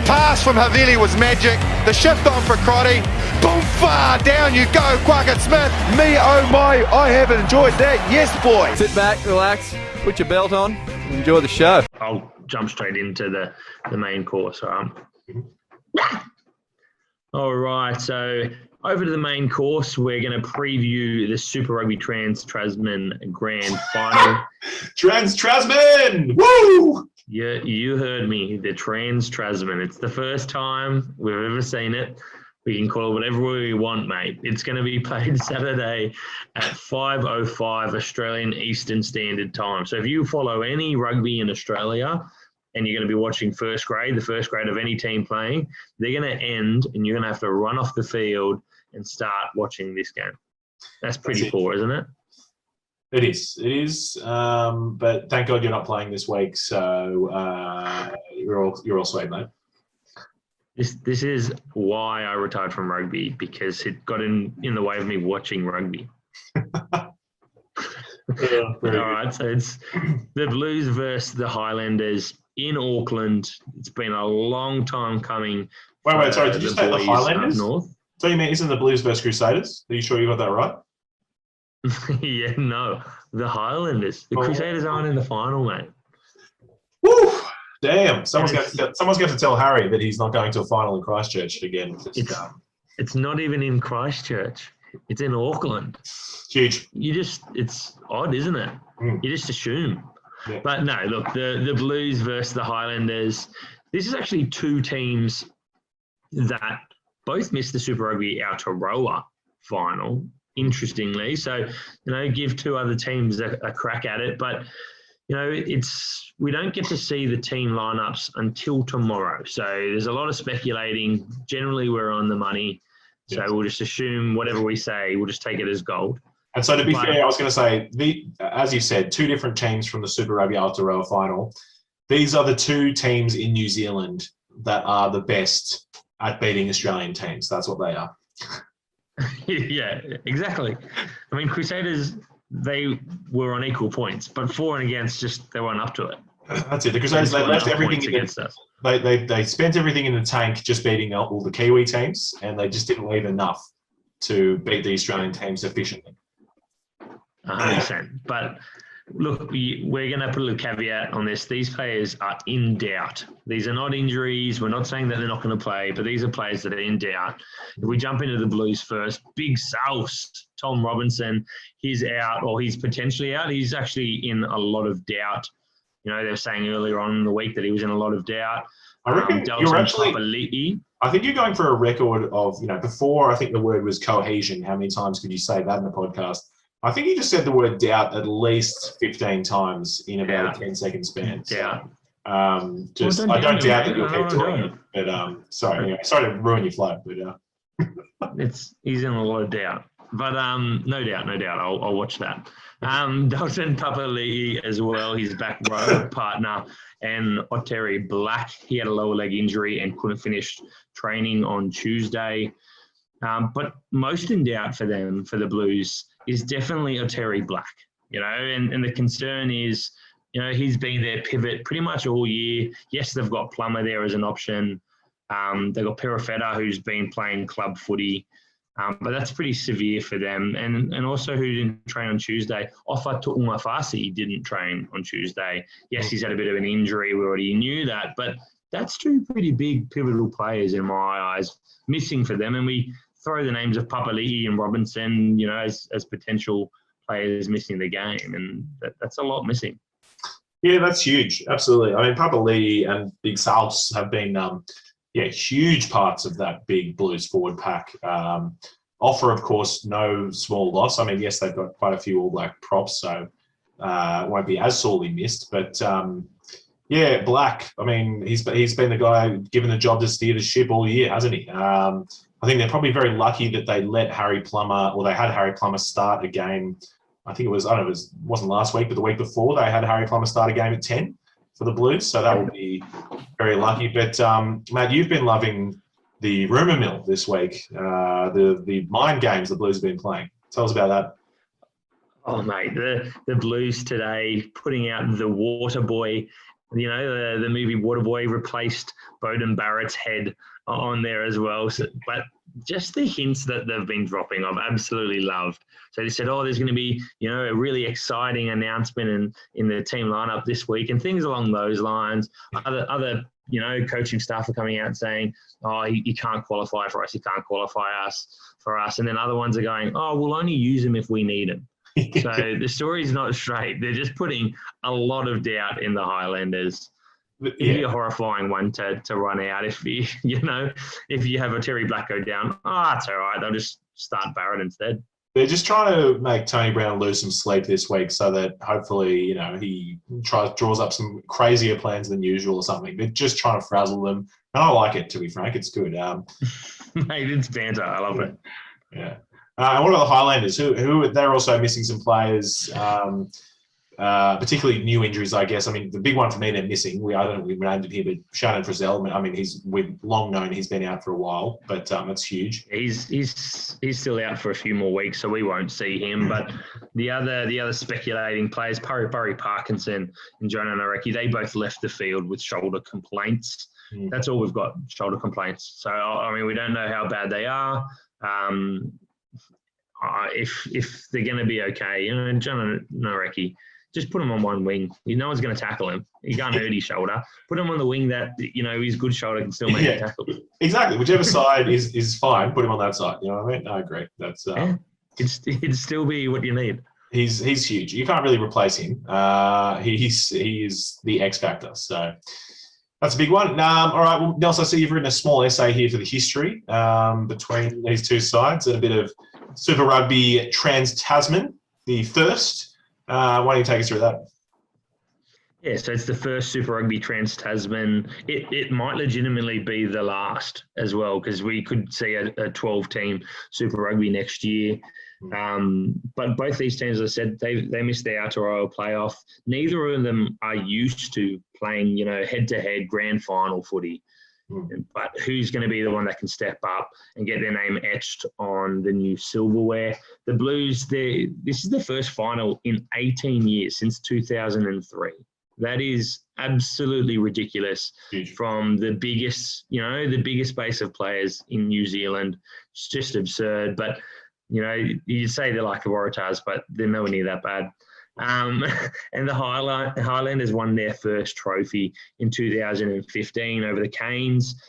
pass from Havili was magic. The shift on for Crotty. Boom, far down you go, Quackett Smith. Me, oh my, I have enjoyed that. Yes, boy. Sit back, relax, put your belt on, and enjoy the show. I'll jump straight into the main course. All right, so over to the main course, we're going to preview the Super Rugby Trans Tasman Grand Final. Trans Tasman! Woo! Yeah, you heard me, the Trans Tasman. It's the first time we've ever seen it. We can call it whatever we want, mate. It's going to be played Saturday at 5:05 Australian Eastern Standard Time. So if you follow any rugby in Australia and you're going to be watching the first grade of any team playing, they're going to end and you're going to have to run off the field and start watching this game. That's pretty poor, isn't it? It is. But thank God you're not playing this week, so you're all sweet, mate. This is why I retired from rugby, because it got in the way of me watching rugby. All right, so it's the Blues versus the Highlanders in Auckland. It's been a long time coming. Wait, sorry, did you say the Highlanders? North? So you mean isn't the Blues versus Crusaders? Are you sure you got that right? Yeah, no, the Highlanders. The Crusaders aren't in the final, mate. Woo! Damn! Someone's going to tell Harry that he's not going to a final in Christchurch again. It's not even in Christchurch. It's in Auckland. Huge. It's odd, isn't it? You just assume. Yeah. But no, look, the Blues versus the Highlanders. This is actually two teams that both missed the Super Rugby Aotearoa final, interestingly. So, give two other teams a crack at it. But, we don't get to see the team lineups until tomorrow. So there's a lot of speculating. Generally, we're on the money. So we'll just assume whatever we say, we'll just take it as gold. And so to be fair, I was going to say, as you said, two different teams from the Super Rugby Aotearoa final. These are the two teams in New Zealand that are the best at beating Australian teams. That's what they are. Yeah, exactly. I mean, Crusaders, they were on equal points, but for and against, they weren't up to it. That's it. The Crusaders, they left everything against us. They spent everything in the tank just beating all the Kiwi teams, and they just didn't leave enough to beat the Australian teams efficiently. 100%. But look, we're going to put a little caveat on this. These players are in doubt. These are not injuries. We're not saying that they're not going to play, but these are players that are in doubt. If we jump into the Blues first, Big South, Tom Robinson, he's out, or he's potentially out. He's actually in a lot of doubt. They were saying earlier on in the week that he was in a lot of doubt. I reckon you're actually... I think you're going for a record of, before I think the word was cohesion. How many times could you say that in the podcast? I think you just said the word doubt at least 15 times in about a 10-second span. Doubt. I don't doubt that you'll keep doing it. But sorry to ruin your flow. But he's in a lot of doubt. But no doubt. I'll watch that. Dalton Papali'i as well, his back row partner, and Oteri Black. He had a lower leg injury and couldn't finish training on Tuesday. But most in doubt for the Blues, is definitely Oteri Black. And the concern is, he's been their pivot pretty much all year. Yes, they've got Plummer there as an option. They've got Perifetta, who's been playing club footy. But that's pretty severe for them. And also who didn't train on Tuesday. Ofa Tu'umafasi didn't train on Tuesday. Yes, he's had a bit of an injury. We already knew that. But that's two pretty big pivotal players in my eyes missing for them. And we throw the names of Papali'i and Robinson, as potential players missing the game. And that's a lot missing. Yeah, that's huge. Absolutely. I mean, Papali'i and Big South have been... huge parts of that big Blues forward pack. Offer, of course, no small loss. I mean, yes, they've got quite a few All Black props, so won't be as sorely missed. But, Black, I mean, he's been the guy given the job to steer the ship all year, hasn't he? I think they're probably very lucky that they let Harry Plummer, or they had Harry Plummer start a game. I think it was, it wasn't last week, but the week before, they had Harry Plummer start a game at 10. For the Blues, so that would be very lucky. But Matt, you've been loving the rumour mill this week, the mind games the Blues have been playing. Tell us about that. Oh, mate, the Blues today putting out the Water Boy You know, the movie Waterboy replaced Bowden Barrett's head on there as well. So, but just the hints that they've been dropping, I've absolutely loved. So they said, there's going to be, you know, a really exciting announcement in the team lineup this week and things along those lines. Other you know, coaching staff are coming out and saying, you can't qualify for us, you can't qualify for us. And then other ones are going, we'll only use him if we need him. So the story's not straight. They're just putting a lot of doubt in the Highlanders. It'd be a horrifying one to run out if you have a Terry Black go down. It's all right. They'll just start Barrett instead. They're just trying to make Tony Brown lose some sleep this week so that hopefully, you know, he draws up some crazier plans than usual or something. They're just trying to frazzle them. And I like it, to be frank. It's good. Mate, it's banter. I love it. Yeah. And what about the Highlanders? Who they're also missing some players, particularly new injuries, I guess. I mean, the big one for me they're missing. I don't know if we named him here, but Shannon Frazelle. I mean, we've long known he's been out for a while, but that's huge. He's still out for a few more weeks, so we won't see him. But the other speculating players, Burry Parkinson and Jonah Nareki, they both left the field with shoulder complaints. That's all we've got, shoulder complaints. So I mean, we don't know how bad they are. If they're going to be okay, you know, John Nareki, just put him on one wing. No one's going to tackle him. He can't hurt his shoulder. Put him on the wing that, you know, his good shoulder can still make a tackle. Exactly. Whichever side is fine, put him on that side. You know what I mean? I agree. That's it'd still be what you need. He's huge. You can't really replace him. He is the X factor. So that's a big one. All right. Well, Nelson, I see you've written a small essay here for the history between these two sides and a bit of Super Rugby Trans Tasman, the first. Why don't you take us through that? Yeah, so it's the first Super Rugby Trans Tasman. It might legitimately be the last as well, because we could see a 12-team Super Rugby next year. But both these teams, as I said, they missed the Aotearoa playoff. Neither of them are used to playing, you know, head-to-head grand final footy. But who's going to be the one that can step up and get their name etched on the new silverware? The Blues, this is the first final in 18 years, since 2003. That is absolutely ridiculous. Huge. From the biggest base of players in New Zealand. It's just absurd. But, you know, you say they're like the Waratahs, but they're nowhere near that bad. And the Highlanders won their first trophy in 2015 over the Canes,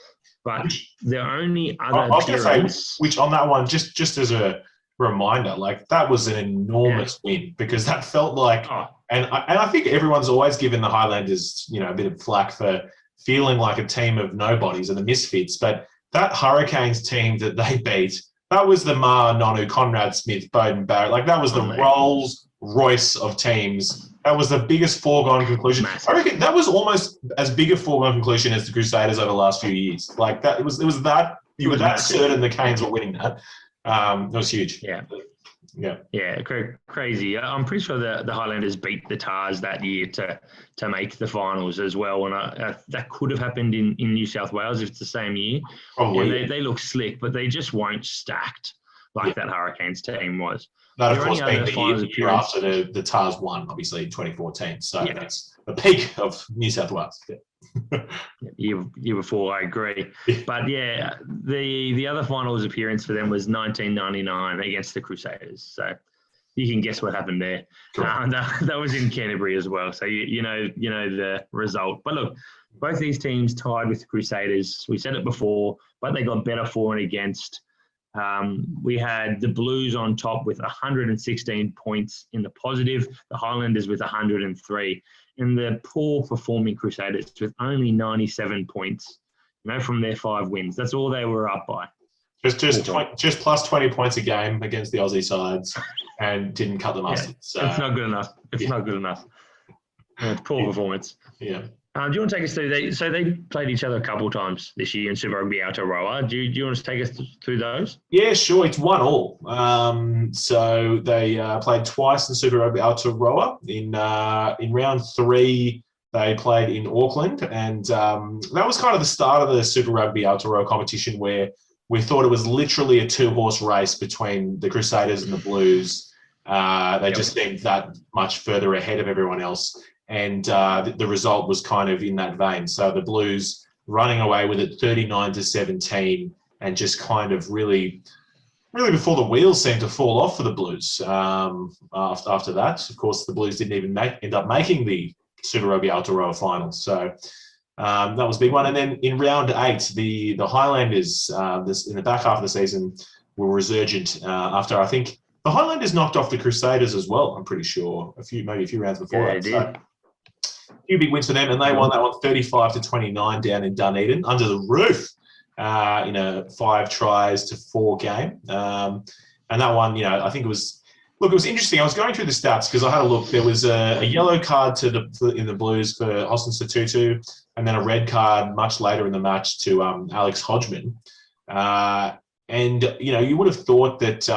but the only other I was going to say, which on that one, just as a reminder, like that was an enormous win, because that felt like, and I think everyone's always given the Highlanders, you know, a bit of flack for feeling like a team of nobodies and the misfits, but that Hurricanes team that they beat, that was the Nonu, Conrad Smith, Bowden Barrett, like that was the Rolls Royce of teams. That was the biggest foregone conclusion. Massive. I reckon that was almost as big a foregone conclusion as the Crusaders over the last few years. Like that, it was that you were that certain the Canes were winning that. It was huge. Yeah, crazy. I'm pretty sure the Highlanders beat the Tars that year to make the finals as well, and that could have happened in New South Wales if it's the same year. Probably. Yeah, they look slick, but they just weren't stacked like that Hurricanes team was. That, of course, being the year after the Tars won, obviously, in 2014. So that's the peak of New South Wales. Year before, I agree. But, yeah, the other finals appearance for them was 1999 against the Crusaders. So you can guess what happened there. Cool. That was in Canterbury as well. So, you know the result. But, look, both these teams tied with the Crusaders. We said it before, but they got better for and against. We had the Blues on top with 116 points in the positive, the Highlanders with 103, and the poor performing Crusaders with only 97 points, you know, from their 5 wins. That's all they were up by. Just plus 20 points a game against the Aussie sides and didn't cut the mustard. So it's not good enough. It's not good enough. It's poor performance. Yeah. Do you want to take us through they played each other a couple of times this year in Super Rugby Aotearoa. Do you want to take us through those? Yeah, sure. It's 1-1. So they played twice in Super Rugby Aotearoa. In round 3, they played in Auckland, and that was kind of the start of the Super Rugby Aotearoa competition, where we thought it was literally a 2-horse race between the Crusaders and the Blues. They just seemed that much further ahead of everyone else. and the result was kind of in that vein. So the Blues running away with it 39-17, and just kind of really before the wheels seemed to fall off for the Blues. After that, of course, the Blues didn't even end up making the Super Rugby Aotearoa finals. So that was a big one. And then in round 8, the Highlanders, in the back half of the season, were resurgent after, I think, the Highlanders knocked off the Crusaders as well, I'm pretty sure, maybe a few rounds before that. They So, did. a few big wins for them, and they won that one 35-29 down in Dunedin under the roof in a 5-4 game. And that one, I think it was interesting. I was going through the stats because I had a look. There was a yellow card in the Blues for Austin Satutu, and then a red card much later in the match to Alex Hodgman. And you would have thought that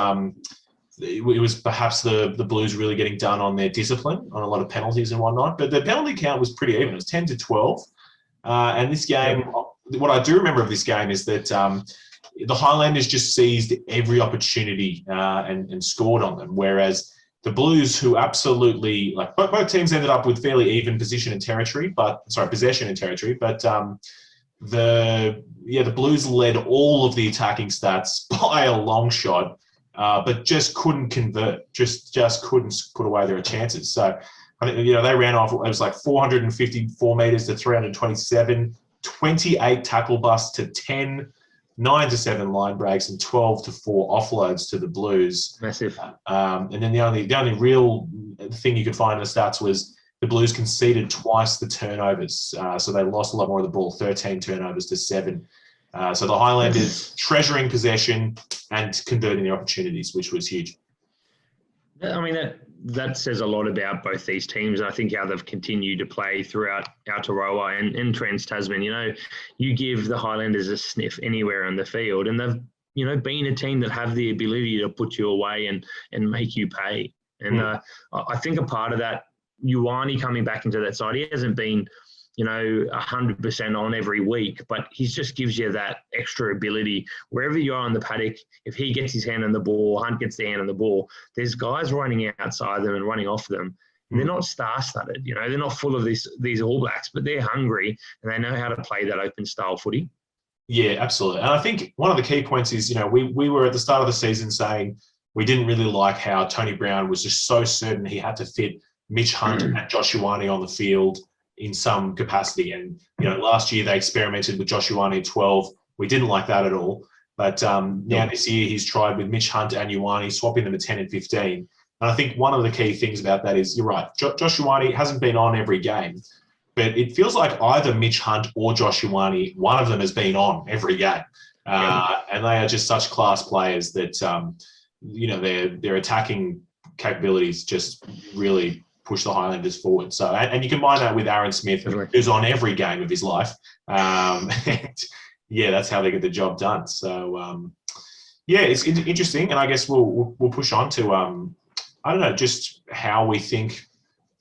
it was perhaps the Blues really getting done on their discipline, on a lot of penalties and whatnot. But the penalty count was pretty even. It was 10-12. And this game, what I do remember of this game is that the Highlanders just seized every opportunity and scored on them, whereas the Blues, who absolutely, both teams ended up with fairly even possession and territory, but the Blues led all of the attacking stats by a long shot, but just couldn't convert, just couldn't put away their chances. So I think, they ran off, it was like 454 metres to 327, 28 tackle busts to 10, 9-7 line breaks, and 12-4 offloads to the Blues. Massive. And then the only real thing you could find in the stats was the Blues conceded twice the turnovers. So they lost a lot more of the ball, 13 turnovers to 7. So the Highlanders treasuring possession and converting the opportunities, which was huge. I mean, that says a lot about both these teams. I think how they've continued to play throughout Aotearoa and Trans Tasman. You give the Highlanders a sniff anywhere on the field, and they've been a team that have the ability to put you away and make you pay. And I think a part of that, Ioane coming back into that side, he hasn't been 100% on every week, but he just gives you that extra ability. Wherever you are on the paddock, if he gets his hand on the ball, Hunt gets their hand on the ball, there's guys running outside them and running off them. And they're not star-studded, they're not full of these All Blacks, but they're hungry and they know how to play that open style footy. Yeah, absolutely. And I think one of the key points is, we were at the start of the season saying we didn't really like how Tony Brown was just so certain he had to fit Mitch Hunt and Josh Ioane on the field in some capacity. And, last year they experimented with Josh Ioane at 12. We didn't like that at all. But now this year he's tried with Mitch Hunt and Ioane, swapping them at 10 and 15. And I think one of the key things about that is, you're right, Josh Ioane hasn't been on every game, but it feels like either Mitch Hunt or Josh Ioane, one of them has been on every game. And they are just such class players that, their attacking capabilities just really push the Highlanders forward. So, and you combine that with Aaron Smith, who's on every game of his life. And that's how they get the job done. So, it's interesting. And I guess we'll push on to, I don't know, just how we think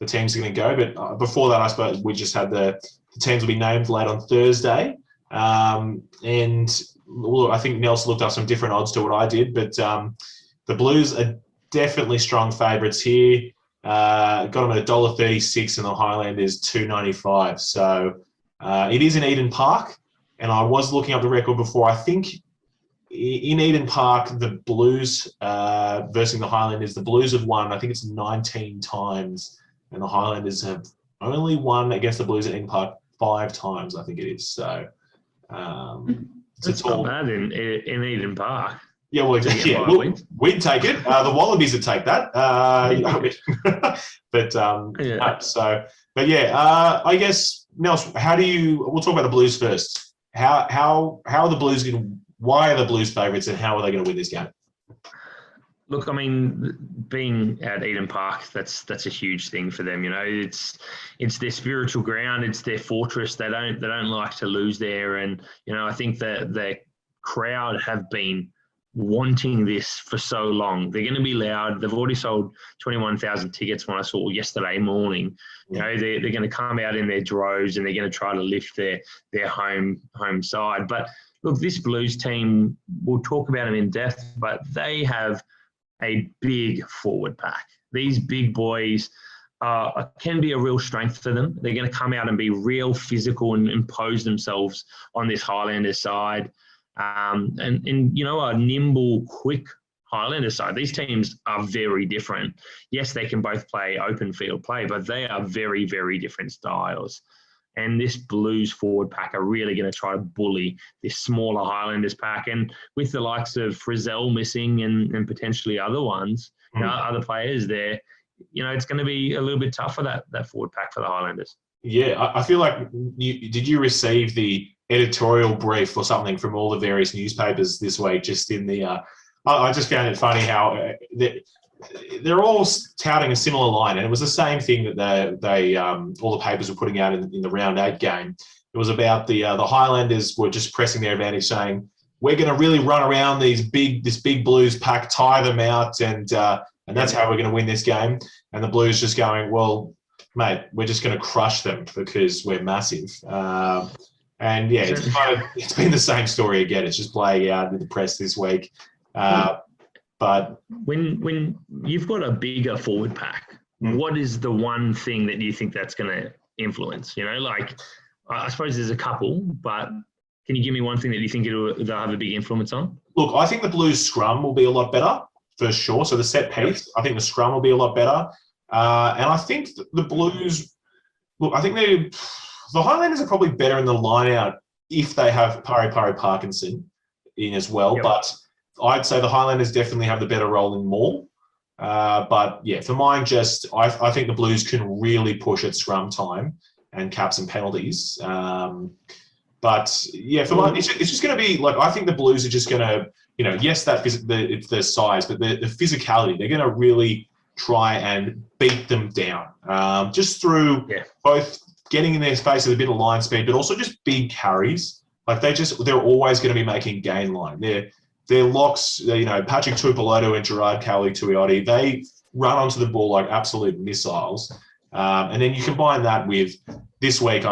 the teams are going to go. But before that, I suppose we just had the teams will be named late on Thursday. And I think Nelson looked up some different odds to what I did. But the Blues are definitely strong favourites here. Got them at $1.36 and the Highlanders $2.95. So it is in Eden Park, and I was looking up the record before. I think in Eden Park, the Blues versus the Highlanders, the Blues have won, I think it's 19 times, and the Highlanders have only won against the Blues at Eden Park 5 times, I think it is. So it's not bad in Eden Park. Yeah, we'd take it. The Wallabies would take that. I guess, Nels, we'll talk about the Blues first. How are the Blues why are the Blues favourites, and how are they going to win this game? Look, I mean, being at Eden Park, that's a huge thing for them. It's their spiritual ground. It's their fortress. They don't like to lose there. And I think that the crowd have been wanting this for so long. They're going to be loud. They've already sold 21,000 tickets when I saw yesterday morning. They're going to come out in their droves and they're going to try to lift their home side. But look, this Blues team, we'll talk about them in depth, but they have a big forward pack. These big boys can be a real strength for them. They're going to come out and be real physical and impose themselves on this Highlanders side. And a nimble, quick Highlanders side. These teams are very different. Yes, they can both play open field play, but they are very, very different styles. And this Blues forward pack are really going to try to bully this smaller Highlanders pack. And with the likes of Frazelle missing and potentially other ones, other players there, it's going to be a little bit tough for that forward pack for the Highlanders. Yeah, I feel like did you receive the editorial brief or something from all the various newspapers this week? Just in the, I just found it funny how they're all touting a similar line, and it was the same thing that they all the papers were putting out in the round 8 game. It was about the Highlanders were just pressing their advantage, saying we're going to really run around this big Blues pack, tire them out, and that's how we're going to win this game. And the Blues just going, well, mate, we're just going to crush them because we're massive. And yeah, it's been the same story again. It's just playing out in the press this week. But when you've got a bigger forward pack, what is the one thing that you think that's going to influence? I suppose there's a couple, but can you give me one thing that you think they'll have a big influence on? Look, I think the Blues scrum will be a lot better for sure. So the set piece, I think the scrum will be a lot better. And I think the Blues, look, I think the Highlanders are probably better in the line-out if they have Pari Parkinson in as well. Yep. But I'd say the Highlanders definitely have the better role in Maul. But yeah, for mine, I think the Blues can really push at scrum time and cap some penalties. But yeah, for mine, it's just going to be I think the Blues are just going to, yes, it's their size, but the physicality, they're going to really try and beat them down just through both getting in their face with a bit of line speed, but also just big carries. They're always going to be making gain line. Their locks, Patrick Tuipulotu and Gerard Cowley-Tuioti, they run onto the ball like absolute missiles. And then you combine that with this week,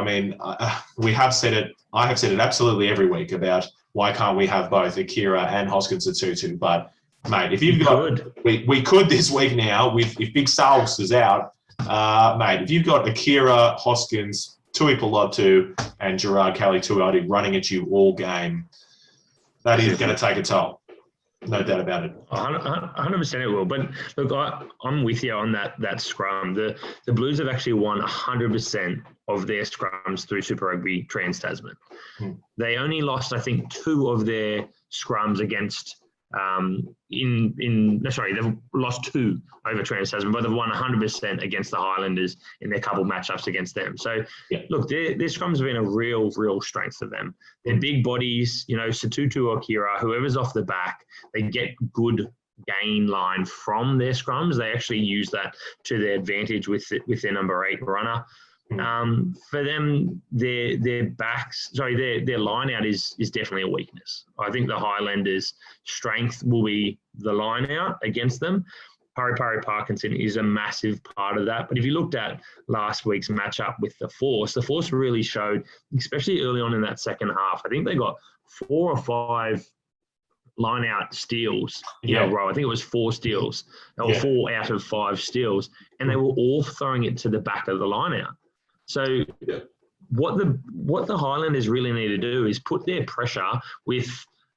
we have said it, I have said it absolutely every week about why can't we have both Akira and Hoskins at 2-2. But, mate, if you've got... We could this week now, if Big Salves is out, mate, if you've got Akira, Hoskins, Tuipulotu and Gerard Cowley-Tuioti running at you all game, that is going to take a toll. No doubt about it. 100% it will. But look, I'm with you on that scrum. The Blues have actually won 100% of their scrums through Super Rugby Trans Tasman. They only lost, I think, 2 of their scrums against they've lost 2 over Trans Tasman, but they've won 100% against the Highlanders in their couple matchups against them. So, look, their scrums have been a real strength for them. They're big bodies, Satutu or Kira, whoever's off the back, they get good gain line from their scrums. They actually use that to their advantage with their number 8 runner. For them, their line out is definitely a weakness. I think the Highlanders' strength will be the line out against them. Pari Parkinson is a massive part of that. But if you looked at last week's matchup with the Force really showed, especially early on in that second half, I think they got 4 or 5 line out steals in a row. I think it was 4 steals. They were 4 out of 5 steals, and they were all throwing it to the back of the line out. So what the Highlanders really need to do is put their pressure with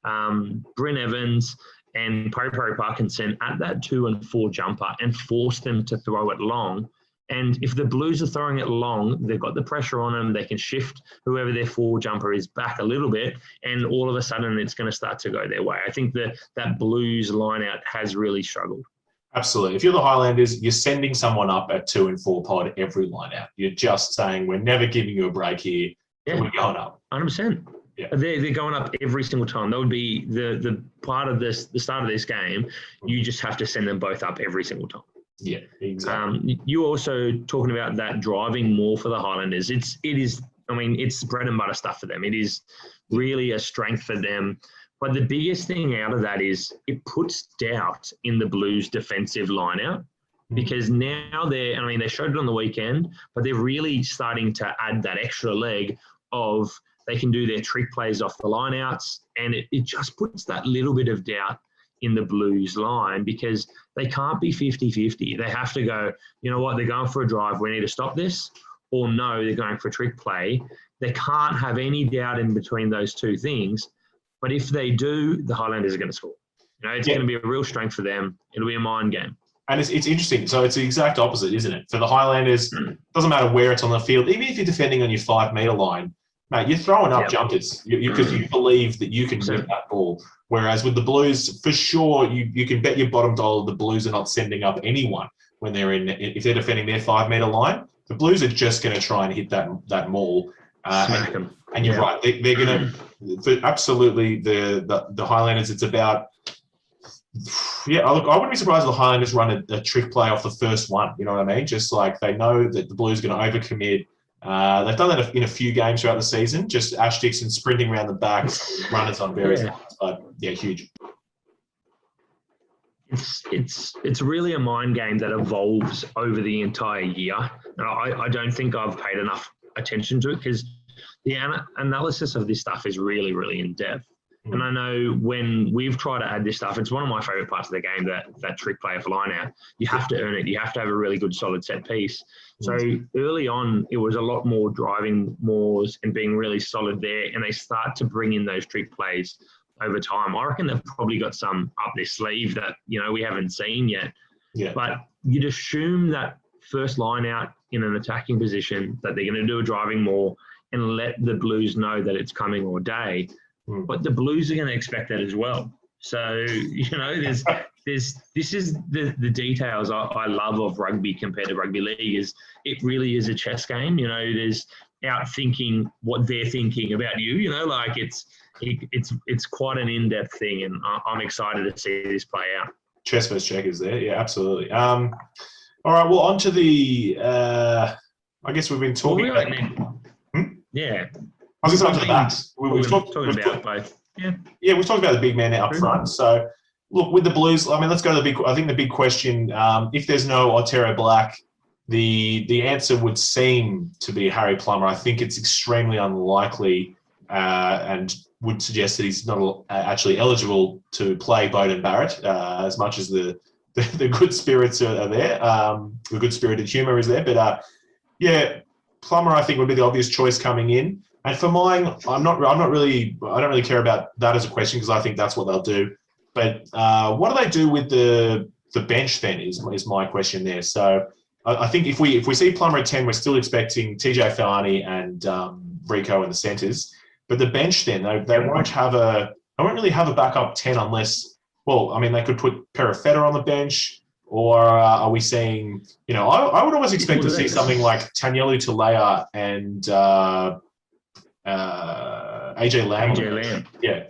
Bryn Evans and Pari Parkinson at that 2 and 4 jumper and force them to throw it long. And if the Blues are throwing it long, they've got the pressure on them. They can shift whoever their 4 jumper is back a little bit, and all of a sudden it's going to start to go their way. I think that Blues line out has really struggled. Absolutely. If you're the Highlanders, you're sending someone up at 2 and 4 pod every line out. You're just saying, we're never giving you a break here. Yeah. We're going up. 100%. Yeah. They're going up every single time. That would be the part of the start of this game. You just have to send them both up every single time. Yeah, exactly. You also talking about that driving more for the Highlanders. It is, it's bread and butter stuff for them. It is really a strength for them. But the biggest thing out of that is it puts doubt in the Blues' defensive line-out, because now they showed it on the weekend, but they're really starting to add that extra leg of they can do their trick plays off the line-outs, and it just puts that little bit of doubt in the Blues line because they can't be 50-50. They have to go, you know what, they're going for a drive, we need to stop this, or no, they're going for a trick play. They can't have any doubt in between those two things. But if they do, the Highlanders are going to score. You know, it's going to be a real strength for them. It'll be a mind game. And it's interesting. So it's the exact opposite, isn't it? For the Highlanders, doesn't matter where it's on the field, even if you're defending on your 5 metre line, mate, you're throwing up jumpers because you believe that you can win that ball. Whereas with the Blues, for sure, you can bet your bottom dollar the Blues are not sending up anyone when they're if they're defending their 5 metre line. The Blues are just going to try and hit that maul. And you're right. They're going to absolutely the Highlanders. It's about look, I wouldn't be surprised if the Highlanders run a trick play off the first one. You know what I mean? Just like they know that the Blues are going to overcommit. They've done that in a few games throughout the season. Just Ash Dixon sprinting around the backs, runners on various lines. But huge. It's really a mind game that evolves over the entire year. I don't think I've paid enough attention to it because the analysis of this stuff is really, really in depth. And I know when we've tried to add this stuff, it's one of my favourite parts of the game, that trick play for line out. You have to earn it. You have to have a really good solid set piece. So early on, it was a lot more driving mauls and being really solid there. And they start to bring in those trick plays over time. I reckon they've probably got some up their sleeve that, you know, we haven't seen yet. Yeah. But you'd assume that first line out in an attacking position that they're going to do a driving maul and let the Blues know that it's coming all day. But the Blues are going to expect that as well. So, you know, this is the details I love of rugby compared to rugby league is it really is a chess game. You know, there's out thinking what they're thinking about you, you know, like it's quite an in-depth thing, and I'm excited to see this play out. Chess versus checkers there. Yeah, absolutely. All right, well, on to the, I guess we've been talking about... Yeah. I was going to talk to the backs. We've talked about both. Yeah, we've talked about the big man up front. So, look, with the Blues, I mean, let's go to the big question. If there's no Otero Black, the answer would seem to be Harry Plummer. I think it's extremely unlikely and would suggest that he's not actually eligible to play Beauden Barrett as much as the good spirits are there. The good-spirited humour is there. But, Plummer, I think, would be the obvious choice coming in. And for mine, I don't really care about that as a question because I think that's what they'll do. But what do they do with the bench then is my question there. So I think if we see Plummer at 10, we're still expecting TJ Falani and Rico in the centres. But the bench then, they won't really have a backup 10 unless, well, I mean, they could put Perifetta on the bench. Or are we seeing, you know, I would always expect to see something like Tanielu Talea and AJ Lamb. Yeah.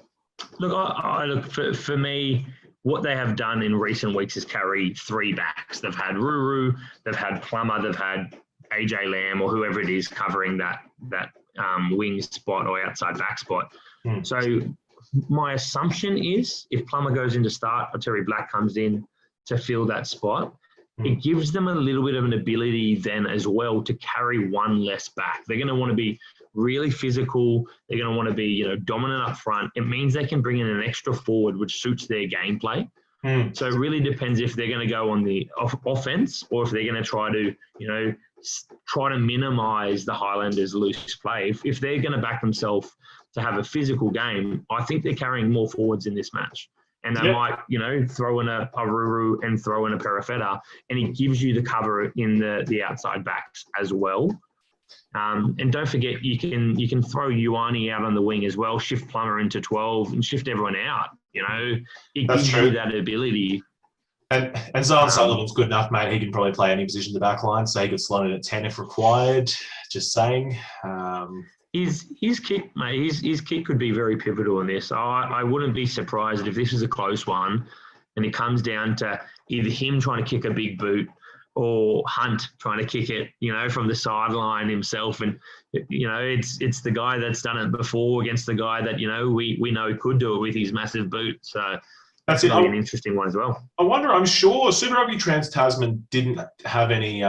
Look, I look for me, what they have done in recent weeks is carry 3 backs. They've had Ruru, they've had Plummer, they've had AJ Lamb or whoever it is covering that wing spot or outside back spot. So my assumption is if Plummer goes in to start, or Terry Black comes in to fill that spot, it gives them a little bit of an ability then as well to carry one less back. They're going to want to be really physical. They're going to want to be, you know, dominant up front. It means they can bring in an extra forward, which suits their gameplay. So it really depends if they're going to go on the offense or if they're going to try to, you know, try to minimise the Highlanders' loose play. If they're going to back themselves to have a physical game, I think they're carrying more forwards in this match. And they might, you know, throw in a Ruru and throw in a Perifetta, and it gives you the cover in the outside backs as well. And don't forget, you can throw Ioane out on the wing as well, shift Plummer into 12 and shift everyone out. You know, it gives you that ability. And Zion Sullivan's good enough, mate. He can probably play any position in the back line, so he could slot in at 10 if required. Just saying. His kick, mate, his kick could be very pivotal in this. I wouldn't be surprised if this is a close one and it comes down to either him trying to kick a big boot or Hunt trying to kick it, you know, from the sideline himself. And, you know, it's the guy that's done it before against the guy that, you know, we know could do it with his massive boot. So that's really an interesting one as well. I wonder, I'm sure Super Rugby Trans Tasman didn't have any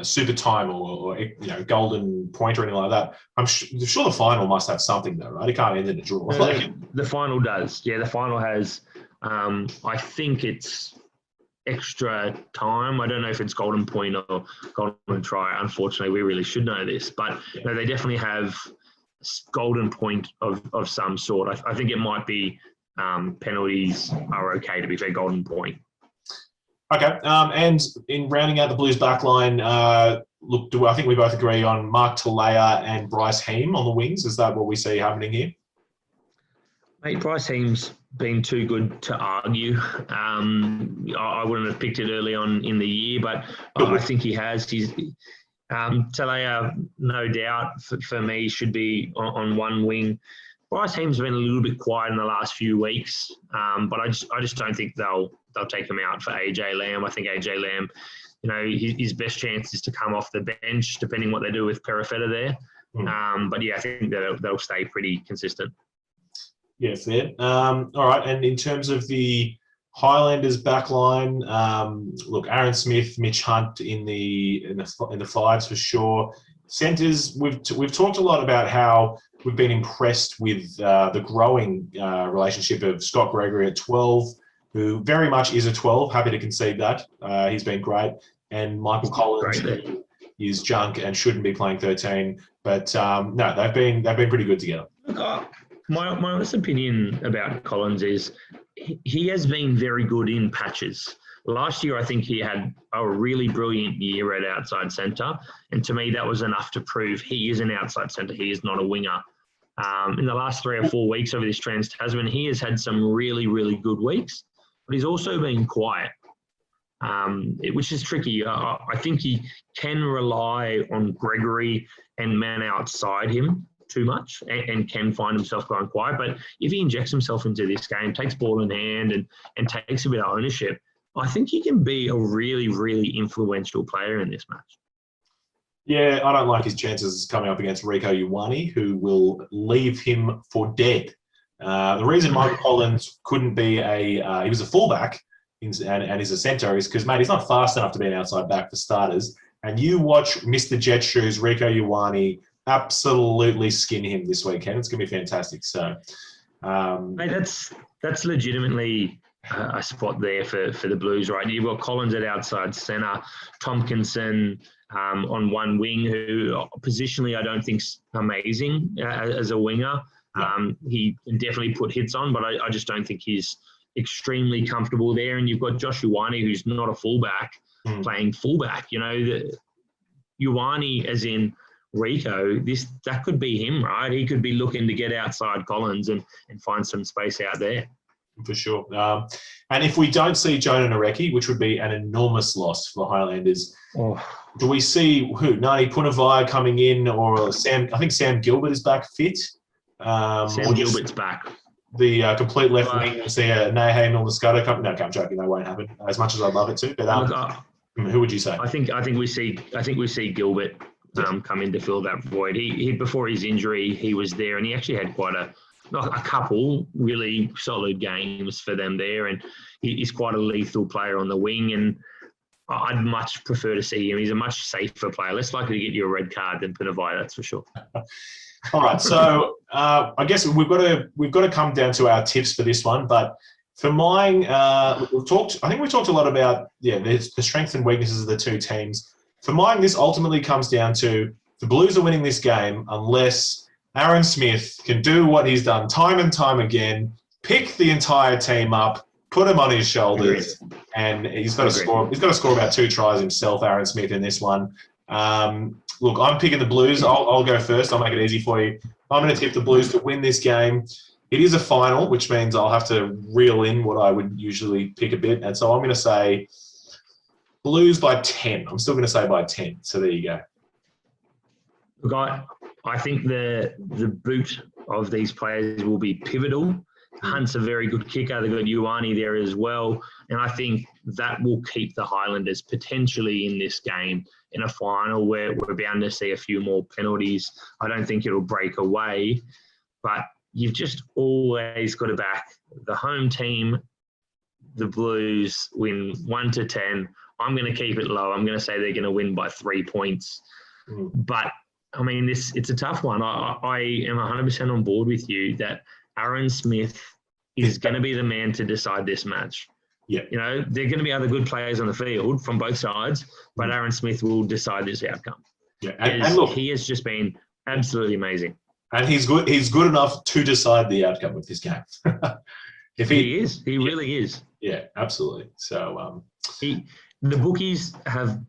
super time or you know, golden point or anything like that. I'm sure the final must have something though, right? It can't end in a draw. The final does. Yeah, the final has I think it's extra time. I don't know if it's golden point or golden try. Unfortunately, we really should know this, but they definitely have golden point of some sort. I think it might be penalties are okay, to be fair, golden point. Okay, and in rounding out the Blues backline, I think we both agree on Mark Talea and Bryce Heem on the wings. Is that what we see happening here? Mate, Bryce Heem's been too good to argue. I wouldn't have picked it early on in the year, but I think he has. He's Talea, no doubt, for me, should be on one wing. Bryce Heem's been a little bit quiet in the last few weeks, but I just don't think they'll take him out for AJ Lamb. I think AJ Lamb, his best chance is to come off the bench, depending what they do with Perifetta there. But yeah, I think they'll stay pretty consistent. Yeah, fair. All right, and in terms of the Highlanders backline, look, Aaron Smith, Mitch Hunt in the fives for sure. Centres, we've talked a lot about how we've been impressed with the growing relationship of Scott Gregory at 12, who very much is a 12. Happy to concede that. He's been great. And Michael Collins, who is junk and shouldn't be playing 13. But no, they've been pretty good together. Look, my honest opinion about Collins is he has been very good in patches. Last year, I think he had a really brilliant year at outside centre. And to me, that was enough to prove he is an outside centre. He is not a winger. In the last 3 or 4 weeks over this Trans Tasman, he has had some really, really good weeks. But he's also been quiet, which is tricky. I think he can rely on Gregory and men outside him too much and can find himself going quiet. But if he injects himself into this game, takes ball in hand and takes a bit of ownership, I think he can be a really, really influential player in this match. Yeah, I don't like his chances coming up against Rieko Ioane, who will leave him for dead. The reason Michael Collins couldn't be he was a fullback and is a centre is because, mate, he's not fast enough to be an outside back for starters. And you watch Mr. Jet Shoes, Rieko Ioane, absolutely skin him this weekend. It's going to be fantastic. So, mate, that's legitimately a spot there for the Blues, right? You've got Collins at outside centre, Tompkinson on one wing, who positionally I don't think's amazing as a winger. He can definitely put hits on, but I just don't think he's extremely comfortable there. And you've got Josh Ioane, who's not a fullback, playing fullback. Ioane, as in Rieko, that could be him, right? He could be looking to get outside Collins and find some space out there. For sure. And if we don't see Jonah Nareki, which would be an enormous loss for the Highlanders, do we see Nani Punavai coming in, or Sam? I think Sam Gilbert is back fit. Sam Gilbert's back. The complete left wing, see Naheem Ilmascado come. No, I'm joking. That won't happen. As much as I'd love it to. But who would you say? I think we see Gilbert come in to fill that void. He before his injury, he was there, and he actually had quite a couple really solid games for them there, and he's quite a lethal player on the wing, and I'd much prefer to see him. He's a much safer player, less likely to get you a red card than Punavai, that's for sure. All right, so I guess we've got to come down to our tips for this one, but for mine, we've talked a lot about the strengths and weaknesses of the two teams. For mine, this ultimately comes down to the Blues are winning this game unless Aaron Smith can do what he's done time and time again, pick the entire team up, put him on his shoulders, and he's got to score. He's got to score about 2 tries himself, Aaron Smith, in this one. Look, I'm picking the Blues. I'll go first. I'll make it easy for you. I'm going to tip the Blues to win this game. It is a final, which means I'll have to reel in what I would usually pick a bit, and so I'm going to say Blues by 10. I'm still going to say by 10. So there you go. Look, I think the boot of these players will be pivotal. Hunt's a very good kicker. They've got Ioane there as well. And I think that will keep the Highlanders potentially in this game in a final where we're bound to see a few more penalties. I don't think it'll break away, but you've just always got to back the home team. The Blues win 1 to 10. I'm going to keep it low. I'm going to say they're going to win by 3 points. But I mean, it's a tough one. I am 100% on board with you that Aaron Smith is going to be the man to decide this match. Yeah. You know, there are going to be other good players on the field from both sides, but Aaron Smith will decide this outcome. Yeah, and look, he has just been absolutely amazing. And he's good enough to decide the outcome of this game. He really is. Yeah, absolutely. So the bookies have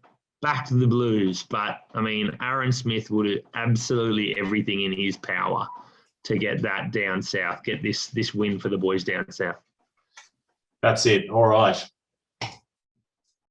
backed the Blues, but I mean, Aaron Smith will do absolutely everything in his power to get that down south, get this win for the boys down south. That's it. All right.